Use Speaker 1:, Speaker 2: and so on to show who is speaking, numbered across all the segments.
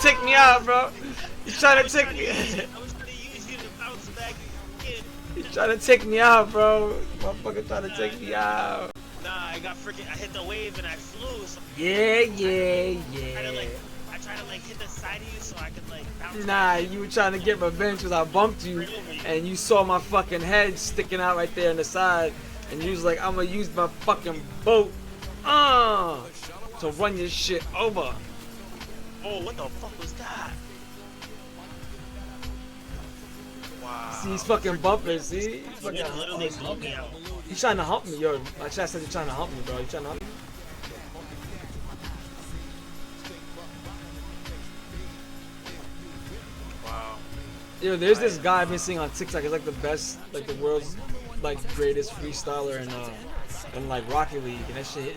Speaker 1: Take me out, bro. You trying to take me?
Speaker 2: I was trying to use you to bounce back again.
Speaker 1: You trying to take me out, bro? Motherfucker trying to take me out.
Speaker 2: Nah, I hit the wave and I flew. So
Speaker 1: Yeah.
Speaker 2: I tried to like hit the side of you so I could like bounce
Speaker 1: Nah,
Speaker 2: back.
Speaker 1: you were trying to get revenge because I bumped you, and you saw my fucking head sticking out right there on the side, and you was like, I'm gonna use my fucking boat, to run your shit over.
Speaker 2: Oh, what the fuck was that? Wow.
Speaker 1: See, he's fucking bumping, see? He's
Speaker 2: He
Speaker 1: fucking
Speaker 2: literally blew me out.
Speaker 1: He's trying to hump me, yo. My chat said he's trying to hump me, bro. You trying to hump me?
Speaker 2: Wow.
Speaker 1: Yo, there's this guy I've been seeing on TikTok. He's like the best, like the world's like greatest freestyler in like Rocket League and that shit.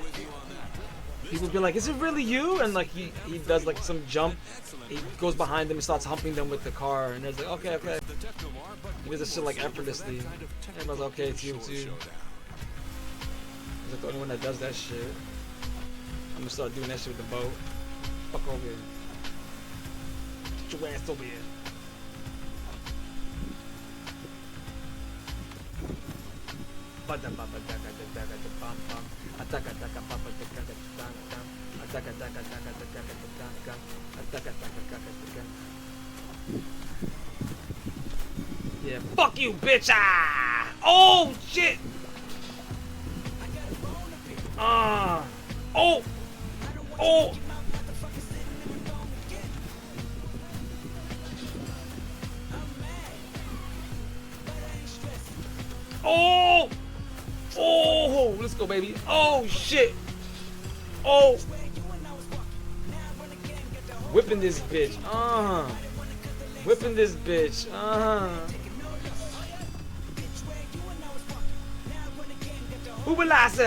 Speaker 1: People be like, "Is it really you?" And like he does like some jump. He goes behind them and starts humping them with the car. And there's like, okay. He does this shit like effortlessly. Everybody's like, okay, it's you. He's like the only one that does that shit. I'm gonna start doing that shit with the boat. Fuck over here. Get your ass over here. Yeah, fuck you, bitch! Ah! Oh shit! Oh! Oh! Oh! Oh! Let's go, baby. Oh shit! Oh! Whipping this bitch. Whipping this bitch. Who will I say?